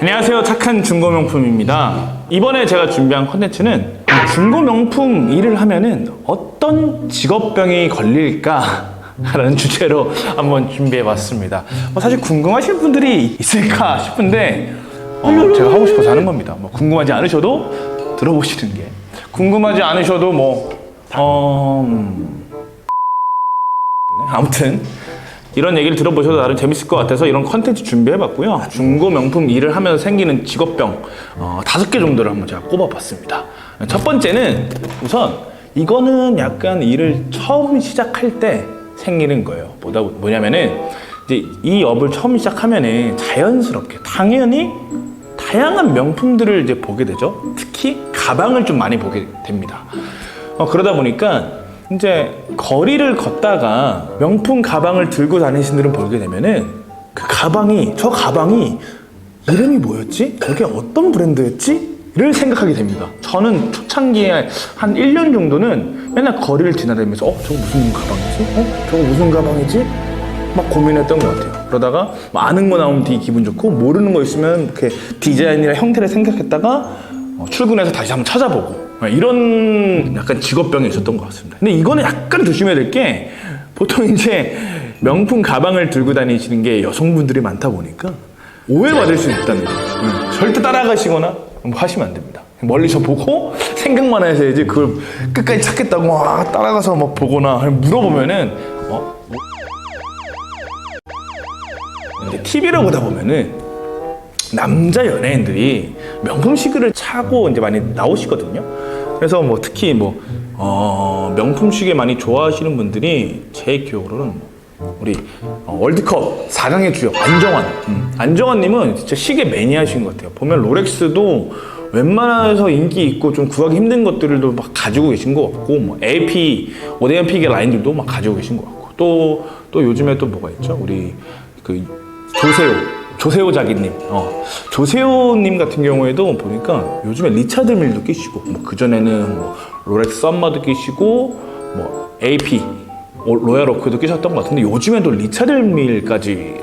안녕하세요, 착한 중고명품입니다. 이번에 제가 준비한 컨텐츠는 중고명품 일을 하면은 어떤 직업병이 걸릴까 라는 주제로 한번 준비해봤습니다. 사실 궁금하신 분들이 있을까 싶은데 제가 하고 싶어서 하는 겁니다. 궁금하지 않으셔도 들어보시는 게, 궁금하지 않으셔도 아무튼 이런 얘기를 들어보셔도 나름 재밌을 것 같아서 이런 컨텐츠 준비해봤고요. 중고명품 일을 하면서 생기는 직업병 5개 정도를 한번 제가 꼽아봤습니다. 첫 번째는, 우선 이거는 약간 일을 처음 시작할 때 생기는 거예요. 뭐냐면은 이제 이 업을 처음 시작하면은 자연스럽게 당연히 다양한 명품들을 이제 보게 되죠. 특히 가방을 좀 많이 보게 됩니다. 그러다 보니까 이제 거리를 걷다가 명품 가방을 들고 다니시는 분들을 보게 되면은 저 가방이 이름이 뭐였지? 저게 어떤 브랜드였지? 를 생각하게 됩니다. 저는 초창기에 한 1년 정도는 맨날 거리를 지나다니면서 저거 무슨 가방이지? 저거 무슨 가방이지? 막 고민했던 것 같아요. 그러다가 아는 거 나오면 되게 기분 좋고, 모르는 거 있으면 이렇게 디자인이나 형태를 생각했다가 출근해서 다시 한번 찾아보고, 이런 약간 직업병이 있었던 것 같습니다. 근데 이거는 약간 조심해야 될 게, 보통 이제 명품 가방을 들고 다니시는 게 여성분들이 많다 보니까 오해받을 수 있다는 거예요. 절대 따라가시거나 하시면 안 됩니다. 멀리서 보고 생각만 해서 이제 그걸 끝까지 찾겠다고 따라가서 보거나 물어보면은 근데 TV를 보다 보면은 남자 연예인들이 명품 시계를 차고 이제 많이 나오시거든요. 그래서 특히 명품 시계 많이 좋아하시는 분들이 제 기억으로는 우리 월드컵 4강의 주역 안정환님은 진짜 시계 매니아신 것 같아요. 보면 롤렉스도 웬만해서 인기 있고 좀 구하기 힘든 것들도 막 가지고 계신 것 같고, AP, 오데온 피게 라인들도 막 가지고 계신 것 같고, 또 요즘에 또 뭐가 있죠? 우리 조세호 자기님, 조세호님 같은 경우에도 보니까 요즘에 리차드 밀도 끼시고, 그전에는 롤렉스 썸머도 끼시고, AP, 로얄 오크도 끼셨던 것 같은데, 요즘에도 리차드 밀까지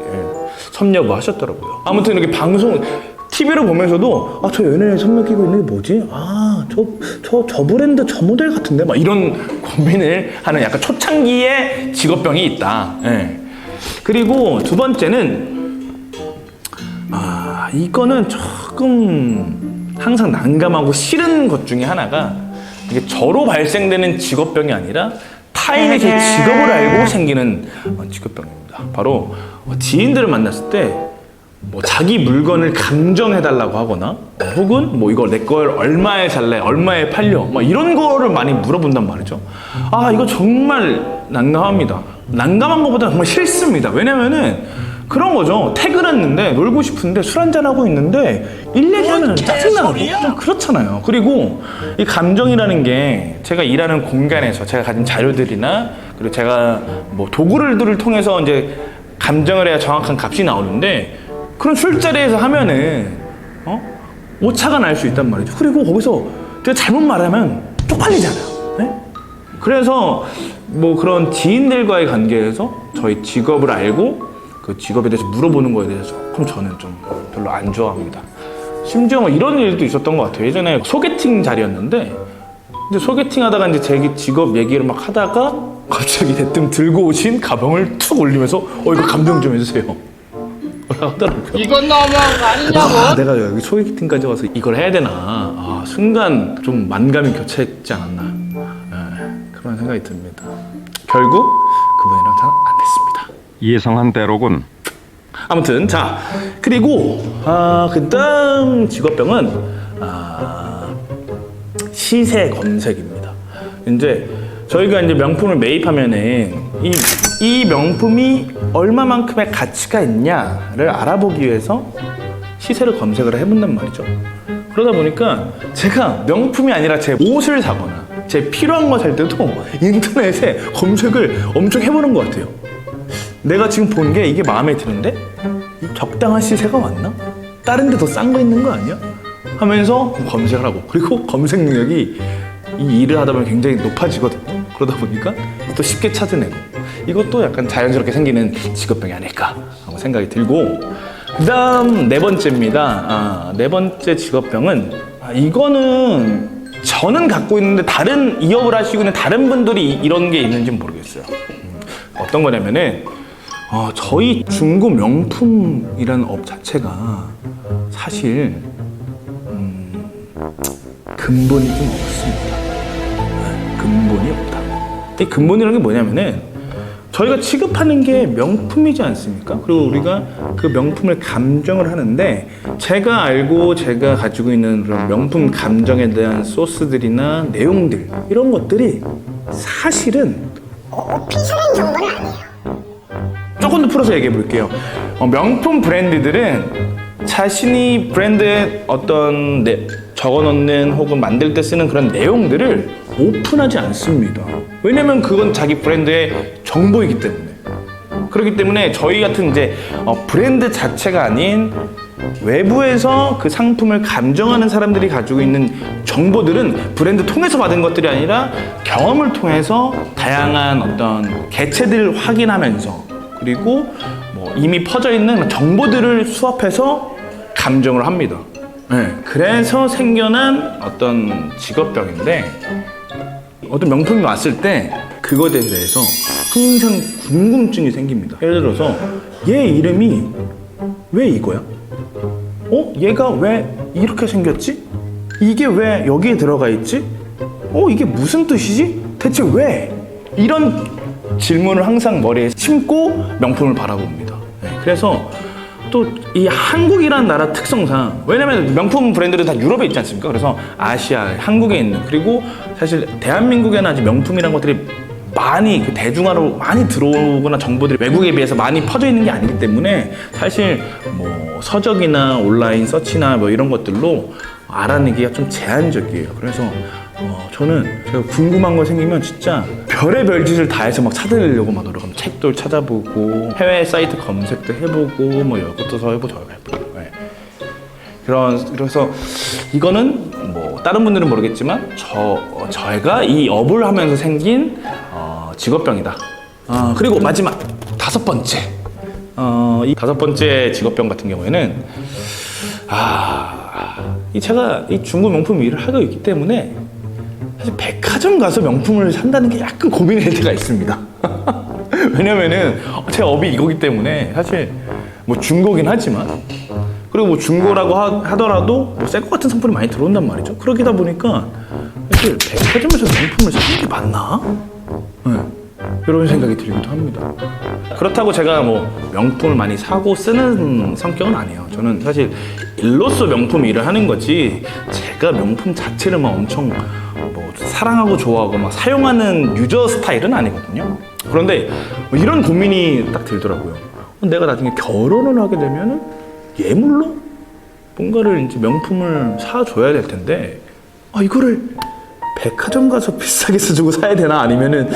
섭렵을 하셨더라고요. 아무튼 이렇게 TV를 보면서도 저 연예인 선물 끼고 있는 게 뭐지? 저 브랜드 저 모델 같은데? 이런 고민을 하는 약간 초창기의 직업병이 있다. 그리고 두 번째는, 이거는 조금 항상 난감하고 싫은 것 중에 하나가, 이게 저로 발생되는 직업병이 아니라 타인의 제 직업을 알고 생기는 직업병입니다. 바로 지인들을 만났을 때 자기 물건을 감정해달라고 하거나, 혹은 이거 내 걸 얼마에 살래? 얼마에 팔려? 이런 거를 많이 물어본단 말이죠. 이거 정말 난감합니다. 난감한 것보다 정말 싫습니다. 왜냐면은 그런 거죠. 퇴근했는데 놀고 싶은데 술 한잔하고 있는데 일 얘기하면 짜증나고 좀 그렇잖아요. 그리고 이 감정이라는 게 제가 일하는 공간에서 제가 가진 자료들이나, 그리고 제가 도구들을 통해서 이제 감정을 해야 정확한 값이 나오는데, 그런 술자리에서 하면은 오차가 날 수 있단 말이죠. 그리고 거기서 제가 잘못 말하면 쪽팔리잖아요. 네? 그래서 그런 지인들과의 관계에서 저희 직업을 알고 그 직업에 대해서 물어보는 거에 대해서 조금 저는 좀 별로 안 좋아합니다. 심지어 이런 일도 있었던 것 같아요. 예전에 소개팅 자리였는데, 이제 소개팅 하다가 이제 제 직업 얘기를 막 하다가 갑자기 대뜸 들고 오신 가방을 툭 올리면서 이거 감정 좀 해주세요 하더라고요. 이건 너무한 거 아니냐고? 내가 여기 소개팅까지 와서 이걸 해야 되나. 순간 좀 만감이 교차했지 않았나. 그런 생각이 듭니다. 결국 그분이랑 잘 안 됐습니다. 예상한 대로군. 아무튼 그리고 그 다음 직업병은 시세 검색입니다. 이제 저희가 이제 명품을 매입하면은 이 명품이 얼마만큼의 가치가 있냐를 알아보기 위해서 시세를 검색을 해본단 말이죠. 그러다 보니까 제가 명품이 아니라 제 옷을 사거나 제 필요한 거 살 때도 인터넷에 검색을 엄청 해보는 것 같아요. 내가 지금 본 게 이게 마음에 드는데 적당한 시세가 맞나? 다른 데 더 싼 거 있는 거 아니야? 하면서 검색을 하고, 그리고 검색 능력이 이 일을 하다 보면 굉장히 높아지거든요. 그러다 보니까 또 쉽게 찾아내고, 이것도 약간 자연스럽게 생기는 직업병이 아닐까 하고 생각이 들고, 그다음 네 번째입니다. 네 번째 직업병은 이거는 저는 갖고 있는데 다른 이업을 하시고 있는 다른 분들이 이런 게 있는지 모르겠어요. 어떤 거냐면은 저희 중고 명품이라는 업 자체가 사실 근본이 좀 없습니다. 근본이 없다. 이 근본이라는 게 뭐냐면은 저희가 취급하는 게 명품이지 않습니까? 그리고 우리가 그 명품을 감정을 하는데 제가 가지고 있는 그런 명품 감정에 대한 소스들이나 내용들 이런 것들이 사실은 오피셜한 정보는 아니에요. 조금 더 풀어서 얘기해 볼게요. 명품 브랜드들은 자신이 브랜드에 어떤 적어놓는 혹은 만들 때 쓰는 그런 내용들을 오픈하지 않습니다. 왜냐면 그건 자기 브랜드의 정보이기 때문에. 그렇기 때문에 저희 같은 이제 브랜드 자체가 아닌 외부에서 그 상품을 감정하는 사람들이 가지고 있는 정보들은 브랜드 통해서 받은 것들이 아니라 경험을 통해서 다양한 어떤 개체들을 확인하면서 그리고 뭐 이미 퍼져 있는 정보들을 수합해서 감정을 합니다. 네, 그래서 생겨난 어떤 직업병인데 어떤 명품이 왔을 때 그거에 대해서 항상 궁금증이 생깁니다. 예를 들어서 얘 이름이 왜 이거야? 얘가 왜 이렇게 생겼지? 이게 왜 여기에 들어가 있지? 이게 무슨 뜻이지? 대체 왜? 이런 질문을 항상 머리에 심고 명품을 바라봅니다. 네, 그래서 또 이 한국이라는 나라 특성상 왜냐면 명품 브랜드들은 다 유럽에 있지 않습니까? 그래서 아시아, 한국에 있는 그리고 사실 대한민국에는 아직 명품이라는 것들이 많이 대중화로 많이 들어오거나 정보들이 외국에 비해서 많이 퍼져 있는 게 아니기 때문에 사실 뭐 서적이나 온라인 서치나 뭐 이런 것들로 알아내기가 좀 제한적이에요. 그래서 저는 제가 궁금한 거 생기면 진짜 별의별 짓을 다 해서 막 찾으려고 막 노력합니다. 책도 찾아보고 해외 사이트 검색도 해보고 뭐 이것도 해보고 저거 해보고. 네. 그래서 이거는 뭐 다른 분들은 모르겠지만 저희가 이 업을 하면서 생긴 직업병이다. 그리고 마지막 다섯 번째. 이 다섯 번째 직업병 같은 경우에는 제가 이 중고 명품 일을 하고 있기 때문에 사실 백화점 가서 명품을 산다는 게 약간 고민이 될 때가 있습니다. 왜냐면은 제 업이 이거기 때문에 사실 뭐 중고긴 하지만 그리고 뭐 중고라고 하더라도 뭐 새 거 같은 상품이 많이 들어온단 말이죠. 그러다 보니까 사실 백화점에서 명품을 사는 게 맞나? 네. 이런 생각이 들기도 합니다. 그렇다고 제가 뭐 명품을 많이 사고 쓰는 성격은 아니에요. 저는 사실 일로서 명품 일을 하는 거지 제가 명품 자체를 막 엄청 뭐 사랑하고 좋아하고 막 사용하는 유저 스타일은 아니거든요. 그런데 뭐 이런 고민이 딱 들더라고요. 내가 나중에 결혼을 하게 되면은 예물로 뭔가를 이제 명품을 사줘야 될 텐데 이거를 백화점 가서 비싸게 써주고 사야 되나 아니면은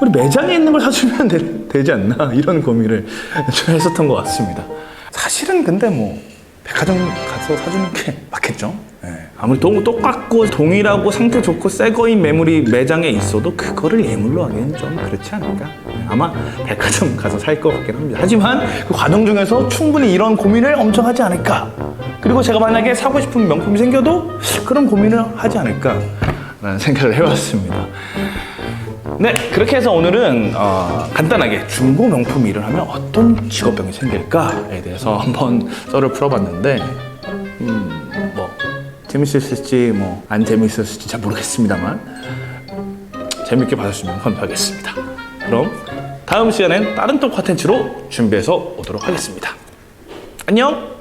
우리 매장에 있는 걸 사주면 되지 않나 이런 고민을 좀 했었던 것 같습니다. 사실은 근데 뭐 백화점 가서 사주는 게 맞겠죠? 네. 아무리 똑같고 동일하고 상태 좋고 새 거인 매물이 매장에 있어도 그거를 예물로 하기엔 좀 그렇지 않을까? 네. 아마 백화점 가서 살 것 같긴 합니다. 하지만 그 과정 중에서 충분히 이런 고민을 엄청 하지 않을까? 그리고 제가 만약에 사고 싶은 명품이 생겨도 그런 고민을 하지 않을까? 라는 생각을 해봤습니다. 네, 그렇게 해서 오늘은 간단하게 중고 명품 일을 하면 어떤 직업병이 생길까에 대해서 한번 썰을 풀어봤는데 뭐 재밌었을지 뭐 안 재밌었을지 잘 모르겠습니다만 재밌게 봐주시면 감사하겠습니다. 그럼 다음 시간엔 다른 또 콘텐츠로 준비해서 오도록 하겠습니다. 안녕.